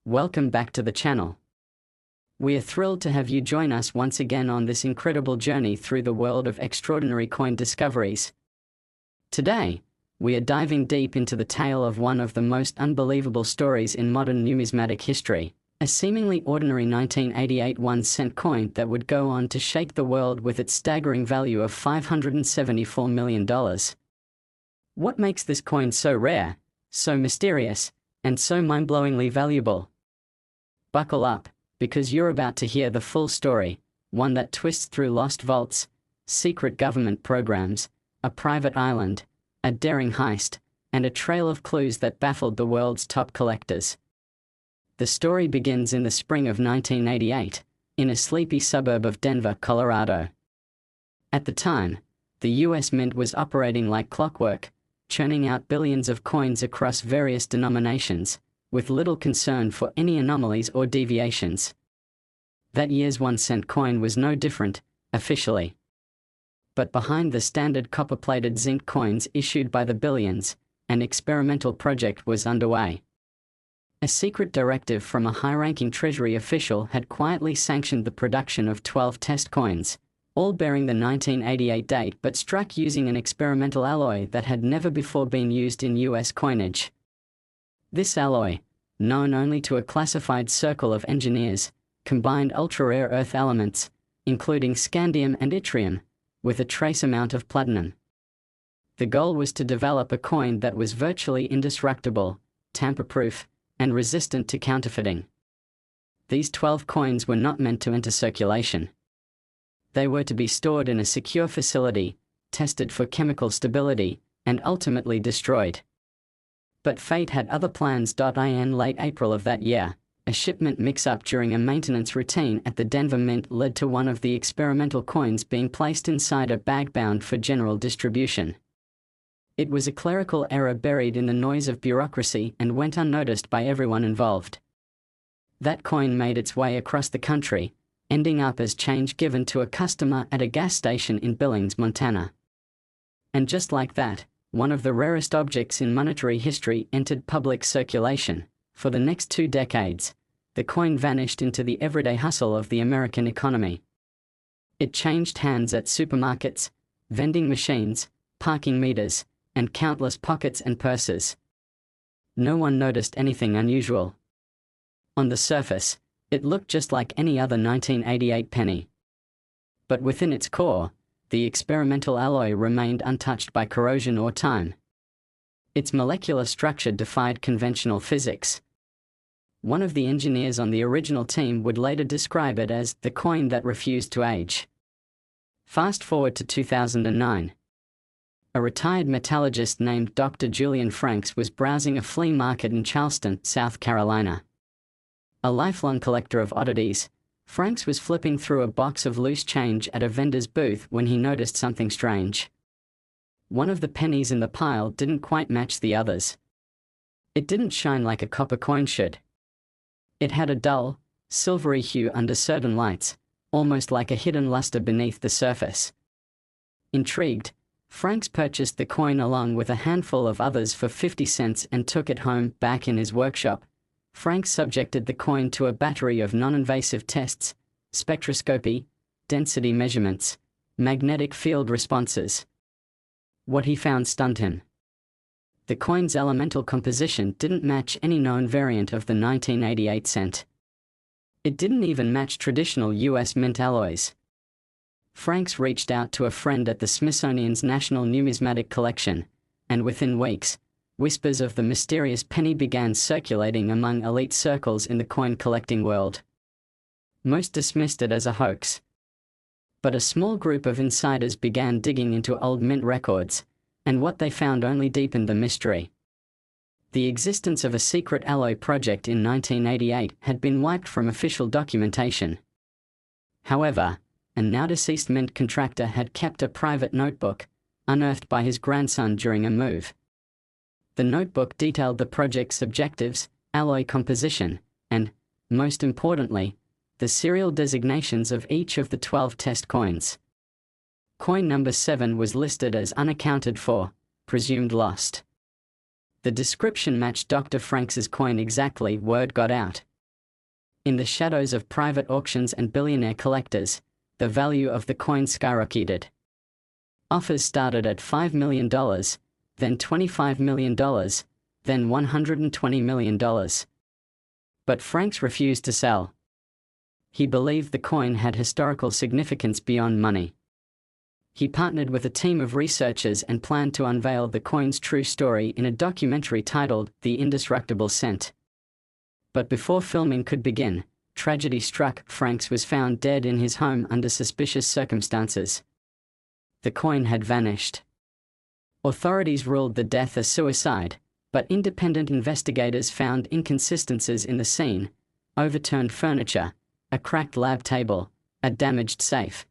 Welcome back to the channel. We are thrilled to have you join us once again on this incredible journey through the world of extraordinary coin discoveries. Today, we are diving deep into the tale of one of the most unbelievable stories in modern numismatic history, a seemingly ordinary 1988 1-cent coin that would go on to shake the world with its staggering value of $574 million. What makes this coin so rare, so mysterious, and so mind-blowingly valuable? Buckle up, because you're about to hear the full story, one that twists through lost vaults, secret government programs, a private island, a daring heist, and a trail of clues that baffled the world's top collectors. The story begins in the spring of 1988, in a sleepy suburb of Denver, Colorado. At the time, the US Mint was operating like clockwork, churning out billions of coins across various denominations, with little concern for any anomalies or deviations. That year's 1-cent coin was no different, officially. But behind the standard copper-plated zinc coins issued by the billions, an experimental project was underway. A secret directive from a high-ranking Treasury official had quietly sanctioned the production of 12 test coins, all bearing the 1988 date but struck using an experimental alloy that had never before been used in US coinage. This alloy, known only to a classified circle of engineers, combined ultra-rare earth elements, including scandium and yttrium, with a trace amount of platinum. The goal was to develop a coin that was virtually indestructible, tamper-proof, and resistant to counterfeiting. These 12 coins were not meant to enter circulation. They were to be stored in a secure facility, tested for chemical stability, and ultimately destroyed. But fate had other plans. In late April of that year, a shipment mix-up during a maintenance routine at the Denver Mint led to one of the experimental coins being placed inside a bag bound for general distribution. It was a clerical error buried in the noise of bureaucracy and went unnoticed by everyone involved. That coin made its way across the country, ending up as change given to a customer at a gas station in Billings, Montana. And just like that, one of the rarest objects in monetary history entered public circulation. For the next 2 decades, the coin vanished into the everyday hustle of the American economy. It changed hands at supermarkets, vending machines, parking meters, and countless pockets and purses. No one noticed anything unusual. On the surface, it looked just like any other 1988 penny. But within its core, the experimental alloy remained untouched by corrosion or time. Its molecular structure defied conventional physics. One of the engineers on the original team would later describe it as the coin that refused to age. Fast forward to 2009. A retired metallurgist named Dr. Julian Franks was browsing a flea market in Charleston, South Carolina. A lifelong collector of oddities, Franks was flipping through a box of loose change at a vendor's booth when he noticed something strange. One of the pennies in the pile didn't quite match the others. It didn't shine like a copper coin should. It had a dull, silvery hue under certain lights, almost like a hidden luster beneath the surface. Intrigued, Franks purchased the coin along with a handful of others for 50 cents and took it home. Back in his workshop, Franks subjected the coin to a battery of non-invasive tests: spectroscopy, density measurements, magnetic field responses. What he found stunned him. The coin's elemental composition didn't match any known variant of the 1988 cent. It didn't even match traditional US Mint alloys. Franks reached out to a friend at the Smithsonian's National Numismatic Collection, and within weeks, whispers of the mysterious penny began circulating among elite circles in the coin-collecting world. Most dismissed it as a hoax. But a small group of insiders began digging into old mint records, and what they found only deepened the mystery. The existence of a secret alloy project in 1988 had been wiped from official documentation. However, a now-deceased mint contractor had kept a private notebook, unearthed by his grandson during a move. The notebook detailed the project's objectives, alloy composition, and, most importantly, the serial designations of each of the 12 test coins. Coin number 7 was listed as unaccounted for, presumed lost. The description matched Dr. Franks's coin exactly. Word got out, In the shadows of private auctions and billionaire collectors, the value of the coin skyrocketed. Offers started at $5 million, then $25 million, then $120 million. But Franks refused to sell. He believed the coin had historical significance beyond money. He partnered with a team of researchers and planned to unveil the coin's true story in a documentary titled The Indestructible Cent. But before filming could begin, tragedy struck. Franks was found dead in his home under suspicious circumstances. The coin had vanished. Authorities ruled the death a suicide, but independent investigators found inconsistencies in the scene: overturned furniture, a cracked lab table, a damaged safe.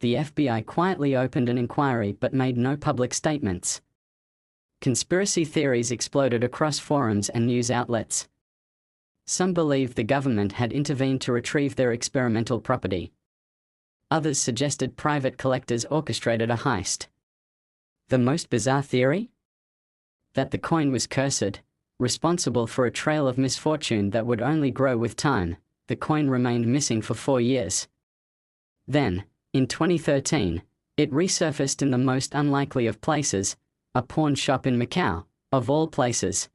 The FBI quietly opened an inquiry but made no public statements. Conspiracy theories exploded across forums and news outlets. Some believed the government had intervened to retrieve their experimental property. Others suggested private collectors orchestrated a heist. The most bizarre theory? That the coin was cursed, responsible for a trail of misfortune that would only grow with time. The coin remained missing for 4 years. Then, in 2013, it resurfaced in the most unlikely of places, a pawn shop in Macau, of all places.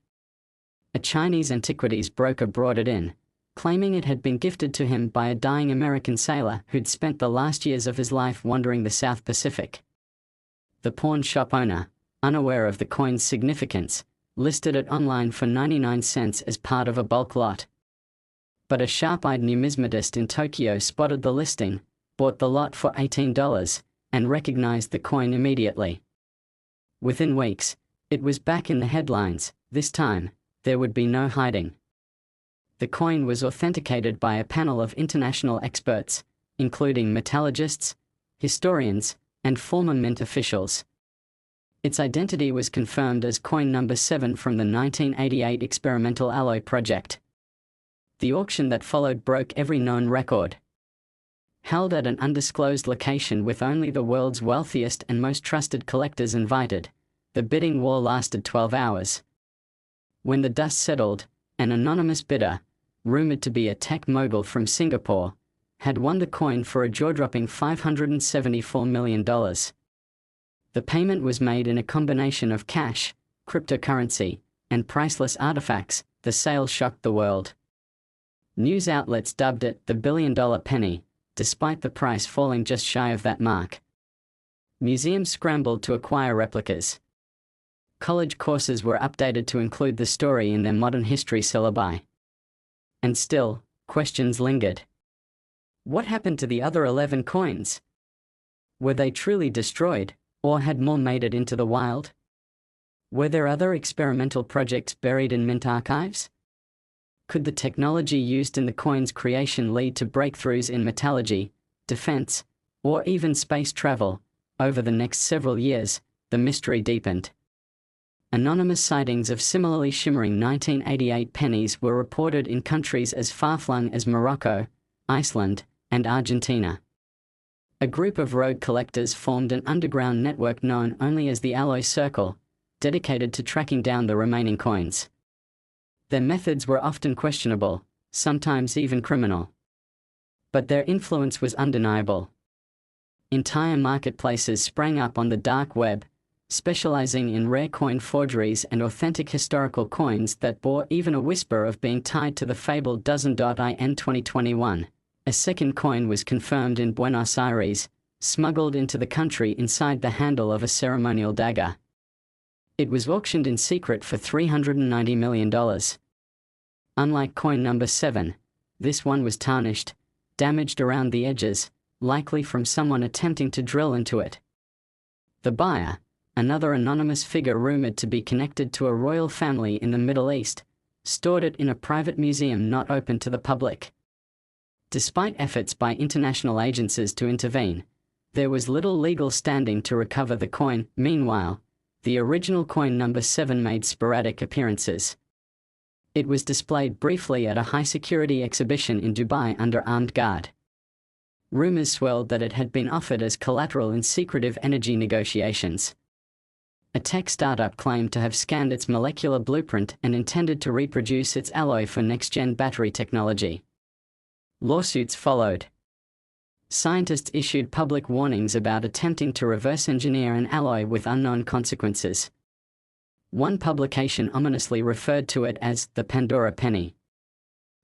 A Chinese antiquities broker brought it in, claiming it had been gifted to him by a dying American sailor who'd spent the last years of his life wandering the South Pacific. The pawn shop owner, unaware of the coin's significance, listed it online for 99 cents as part of a bulk lot. But a sharp-eyed numismatist in Tokyo spotted the listing, bought the lot for $18, and recognized the coin immediately. Within weeks, it was back in the headlines. This time, there would be no hiding. The coin was authenticated by a panel of international experts, including metallurgists, historians, and former mint officials. Its identity was confirmed as coin number 7 from the 1988 experimental alloy project. The auction that followed broke every known record. Held at an undisclosed location with only the world's wealthiest and most trusted collectors invited, the bidding war lasted 12 hours. When the dust settled, an anonymous bidder, rumored to be a tech mogul from Singapore, had won the coin for a jaw-dropping $574 million. The payment was made in a combination of cash, cryptocurrency, and priceless artifacts. The sale shocked the world. News outlets dubbed it the billion-dollar penny, despite the price falling just shy of that mark. Museums scrambled to acquire replicas. College courses were updated to include the story in their modern history syllabi. And still, questions lingered. What happened to the other 11 coins? Were they truly destroyed, or had more made it into the wild? Were there other experimental projects buried in mint archives? Could the technology used in the coin's creation lead to breakthroughs in metallurgy, defense, or even space travel? Over the next several years, the mystery deepened. Anonymous sightings of similarly shimmering 1988 pennies were reported in countries as far-flung as Morocco, Iceland, and Argentina. A group of rogue collectors formed an underground network known only as the Alloy Circle, dedicated to tracking down the remaining coins. Their methods were often questionable, sometimes even criminal. But their influence was undeniable. Entire marketplaces sprang up on the dark web, specializing in rare coin forgeries and authentic historical coins that bore even a whisper of being tied to the fabled dozen. In 2021, a second coin was confirmed in Buenos Aires, smuggled into the country inside the handle of a ceremonial dagger. It was auctioned in secret for $390 million. Unlike coin number 7, this one was tarnished, damaged around the edges, likely from someone attempting to drill into it. The buyer, another anonymous figure rumored to be connected to a royal family in the Middle East, stored it in a private museum not open to the public. Despite efforts by international agencies to intervene, there was little legal standing to recover the coin. Meanwhile, the original coin number 7 made sporadic appearances. It was displayed briefly at a high-security exhibition in Dubai under armed guard. Rumors swirled that it had been offered as collateral in secretive energy negotiations. A tech startup claimed to have scanned its molecular blueprint and intended to reproduce its alloy for next-gen battery technology. Lawsuits followed. Scientists issued public warnings about attempting to reverse engineer an alloy with unknown consequences. One publication ominously referred to it as the Pandora penny.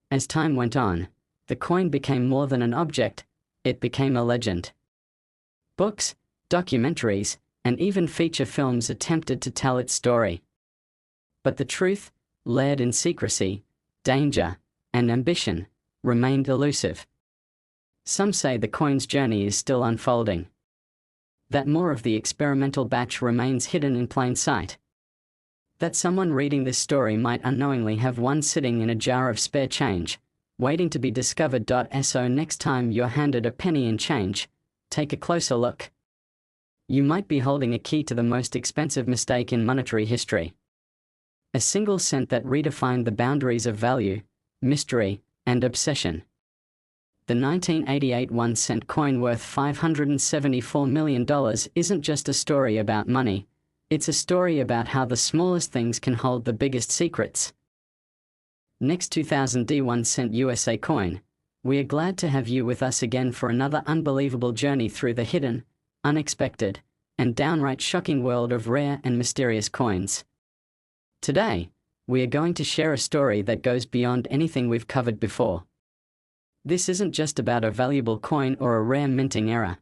As time went on, the coin became more than an object, it became a legend. Books, documentaries, and even feature films attempted to tell its story. But the truth, layered in secrecy, danger, and ambition, remained elusive. Some say the coin's journey is still unfolding. That more of the experimental batch remains hidden in plain sight. That someone reading this story might unknowingly have one sitting in a jar of spare change, waiting to be discovered. So next time you're handed a penny in change, take a closer look. You might be holding a key to the most expensive mistake in monetary history. A single cent that redefined the boundaries of value, mystery, and obsession. The 1988 1-cent coin worth $574 million isn't just a story about money, it's a story about how the smallest things can hold the biggest secrets. Next 2000D 1-cent USA coin, we are glad to have you with us again for another unbelievable journey through the hidden, unexpected, and downright shocking world of rare and mysterious coins. Today, we are going to share a story that goes beyond anything we've covered before. This isn't just about a valuable coin or a rare minting error.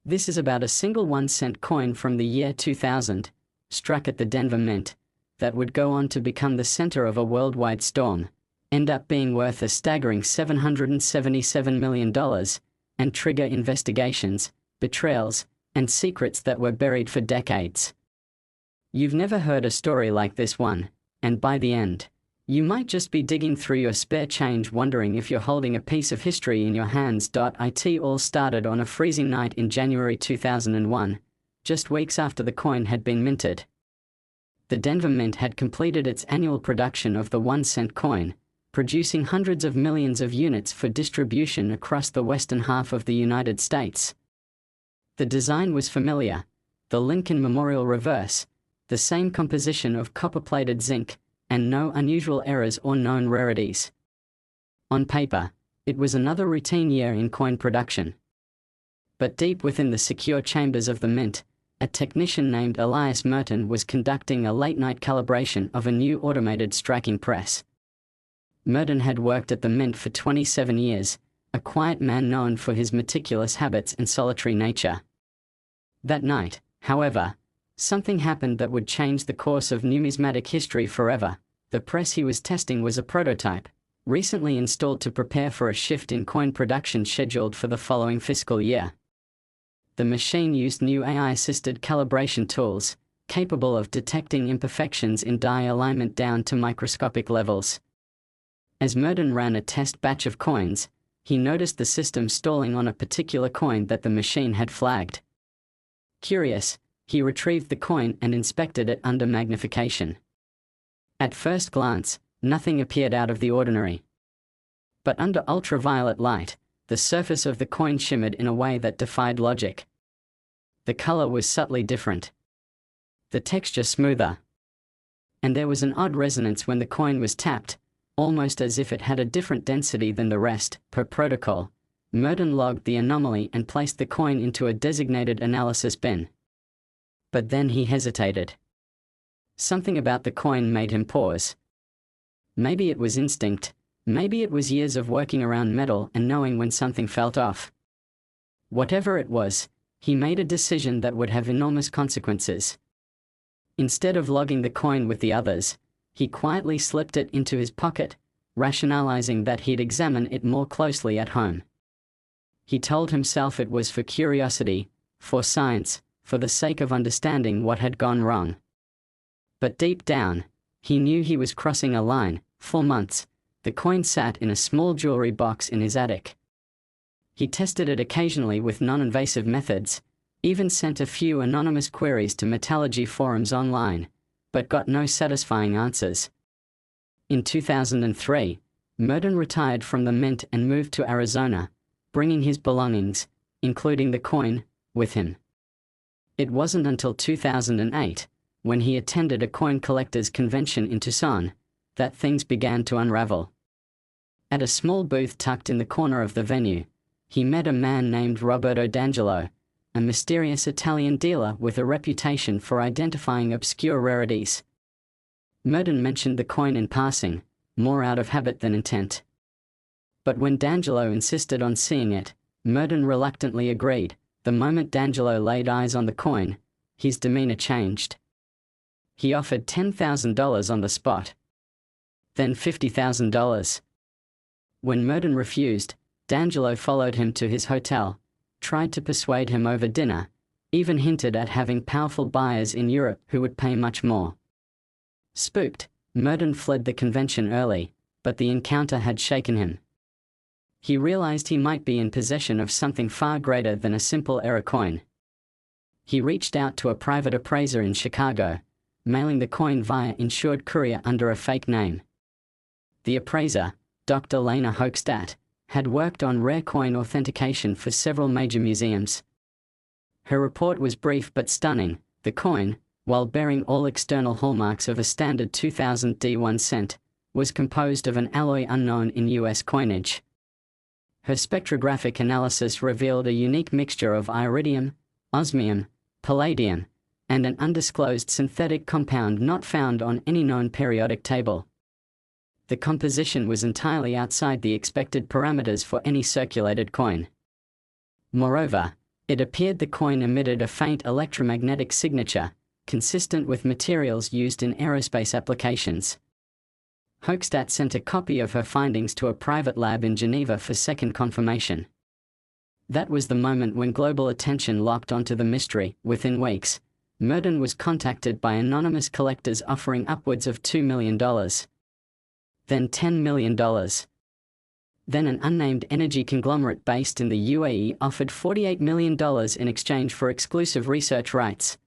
This is about a single 1-cent coin from the year 2000, struck at the Denver Mint, that would go on to become the center of a worldwide storm, end up being worth a staggering $777 million, and trigger investigations, betrayals, and secrets that were buried for decades. You've never heard a story like this one, and by the end, you might just be digging through your spare change wondering if you're holding a piece of history in your hands. It all started on a freezing night in January 2001, just weeks after the coin had been minted. The Denver Mint had completed its annual production of the 1-cent coin, producing hundreds of millions of units for distribution across the western half of the United States. The design was familiar, the Lincoln Memorial reverse, the same composition of copper-plated zinc, and no unusual errors or known rarities. On paper, it was another routine year in coin production. But deep within the secure chambers of the Mint, a technician named Elias Merton was conducting a late-night calibration of a new automated striking press. Merton had worked at the Mint for 27 years, a quiet man known for his meticulous habits and solitary nature. That night, however, something happened that would change the course of numismatic history forever. The press he was testing was a prototype, recently installed to prepare for a shift in coin production scheduled for the following fiscal year. The machine used new AI-assisted calibration tools, capable of detecting imperfections in die alignment down to microscopic levels. As Merton ran a test batch of coins, he noticed the system stalling on a particular coin that the machine had flagged. Curious, he retrieved the coin and inspected it under magnification. At first glance, nothing appeared out of the ordinary. But under ultraviolet light, the surface of the coin shimmered in a way that defied logic. The color was subtly different. The texture smoother. And there was an odd resonance when the coin was tapped, almost as if it had a different density than the rest. Per protocol, Merton logged the anomaly and placed the coin into a designated analysis bin. But then he hesitated. Something about the coin made him pause. Maybe it was instinct, maybe it was years of working around metal and knowing when something felt off. Whatever it was, he made a decision that would have enormous consequences. Instead of logging the coin with the others, he quietly slipped it into his pocket, rationalizing that he'd examine it more closely at home. He told himself it was for curiosity, for science, for the sake of understanding what had gone wrong. But deep down, he knew he was crossing a line. For months, the coin sat in a small jewelry box in his attic. He tested it occasionally with non-invasive methods, even sent a few anonymous queries to metallurgy forums online, but got no satisfying answers. In 2003, Merton retired from the Mint and moved to Arizona, bringing his belongings, including the coin, with him. It wasn't until 2008, when he attended a coin collectors convention in Tucson, that things began to unravel. At a small booth tucked in the corner of the venue, he met a man named Roberto D'Angelo, a mysterious Italian dealer with a reputation for identifying obscure rarities. Merton mentioned the coin in passing, more out of habit than intent. But when D'Angelo insisted on seeing it, Merton reluctantly agreed. The moment D'Angelo laid eyes on the coin, his demeanor changed. He offered $10,000 on the spot. Then $50,000. When Merton refused, D'Angelo followed him to his hotel, tried to persuade him over dinner, even hinted at having powerful buyers in Europe who would pay much more. Spooked, Merton fled the convention early, but the encounter had shaken him. He realized he might be in possession of something far greater than a simple error coin. He reached out to a private appraiser in Chicago, mailing the coin via insured courier under a fake name. The appraiser, Dr. Lena Hochstadt, had worked on rare coin authentication for several major museums. Her report was brief but stunning. The coin, while bearing all external hallmarks of a standard 2000 D1 cent, was composed of an alloy unknown in US coinage. Her spectrographic analysis revealed a unique mixture of iridium, osmium, palladium, and an undisclosed synthetic compound not found on any known periodic table. The composition was entirely outside the expected parameters for any circulated coin. Moreover, it appeared the coin emitted a faint electromagnetic signature, consistent with materials used in aerospace applications. Hochstadt sent a copy of her findings to a private lab in Geneva for second confirmation. That was the moment when global attention locked onto the mystery. Within weeks, Merton was contacted by anonymous collectors offering upwards of $2 million. Then $10 million. Then an unnamed energy conglomerate based in the UAE offered $48 million in exchange for exclusive research rights.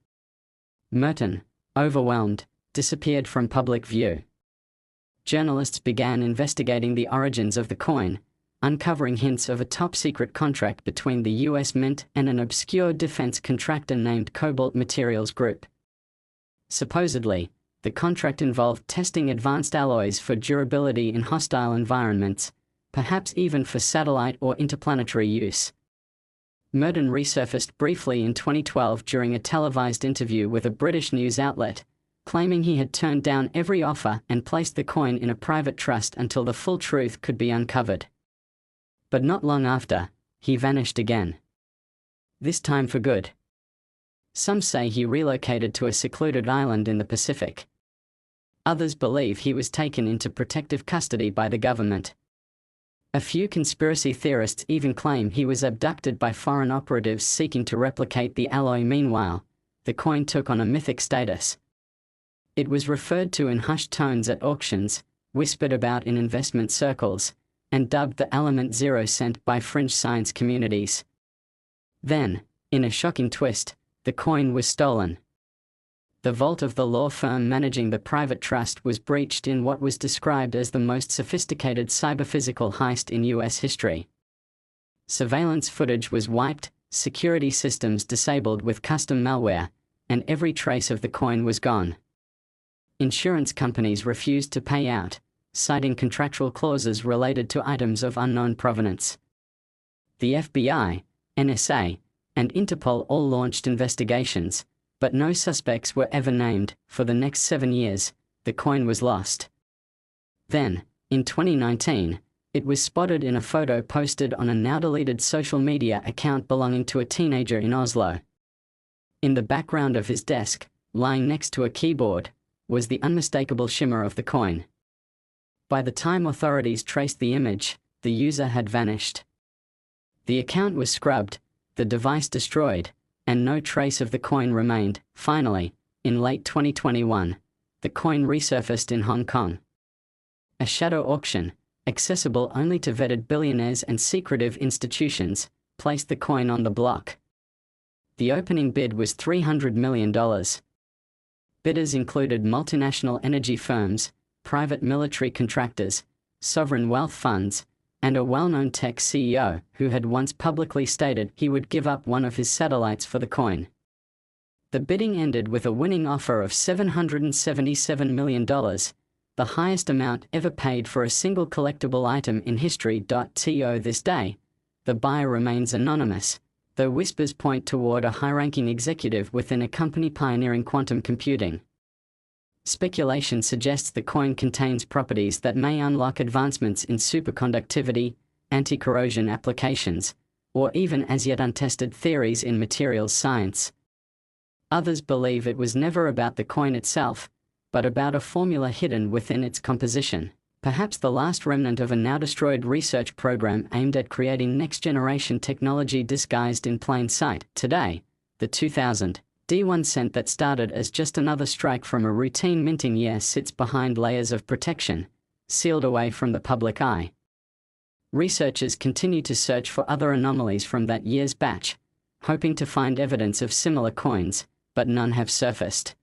Merton, overwhelmed, disappeared from public view. Journalists began investigating the origins of the coin, uncovering hints of a top-secret contract between the US Mint and an obscure defense contractor named Cobalt Materials Group. Supposedly, the contract involved testing advanced alloys for durability in hostile environments, perhaps even for satellite or interplanetary use. Merton resurfaced briefly in 2012 during a televised interview with a British news outlet, claiming he had turned down every offer and placed the coin in a private trust until the full truth could be uncovered. But not long after, he vanished again. This time for good. Some say he relocated to a secluded island in the Pacific. Others believe he was taken into protective custody by the government. A few conspiracy theorists even claim he was abducted by foreign operatives seeking to replicate the alloy. Meanwhile, the coin took on a mythic status. It was referred to in hushed tones at auctions, whispered about in investment circles, and dubbed the Element 0 cent by fringe science communities. Then, in a shocking twist, the coin was stolen. The vault of the law firm managing the private trust was breached in what was described as the most sophisticated cyber-physical heist in US history. Surveillance footage was wiped, security systems disabled with custom malware, and every trace of the coin was gone. Insurance companies refused to pay out, citing contractual clauses related to items of unknown provenance. The FBI, NSA, and Interpol all launched investigations, but no suspects were ever named. For the next 7 years, the coin was lost. Then, in 2019, it was spotted in a photo posted on a now-deleted social media account belonging to a teenager in Oslo. In the background of his desk, lying next to a keyboard, was the unmistakable shimmer of the coin. By the time authorities traced the image, the user had vanished. The account was scrubbed, the device destroyed, and no trace of the coin remained. Finally, in late 2021, the coin resurfaced in Hong Kong. A shadow auction, accessible only to vetted billionaires and secretive institutions, placed the coin on the block. The opening bid was $300 million. Bidders included multinational energy firms, private military contractors, sovereign wealth funds, and a well-known tech CEO who had once publicly stated he would give up one of his satellites for the coin. The bidding ended with a winning offer of $777 million, the highest amount ever paid for a single collectible item in history. To this day, the buyer remains anonymous, though whispers point toward a high-ranking executive within a company pioneering quantum computing. Speculation suggests the coin contains properties that may unlock advancements in superconductivity, anti-corrosion applications, or even as yet untested theories in materials science. Others believe it was never about the coin itself, but about a formula hidden within its composition, perhaps the last remnant of a now-destroyed research program aimed at creating next-generation technology disguised in plain sight. Today, the 2000 D1 cent that started as just another strike from a routine minting year sits behind layers of protection, sealed away from the public eye. Researchers continue to search for other anomalies from that year's batch, hoping to find evidence of similar coins, but none have surfaced.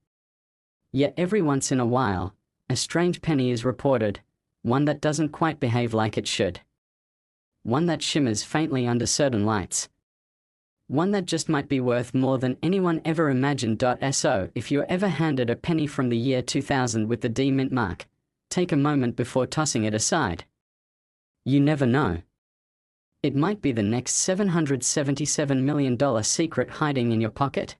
Yet every once in a while, a strange penny is reported, one that doesn't quite behave like it should. One that shimmers faintly under certain lights. One that just might be worth more than anyone ever imagined. So, if you're ever handed a penny from the year 2000 with the D mint mark, take a moment before tossing it aside. You never know. It might be the next $777 million secret hiding in your pocket.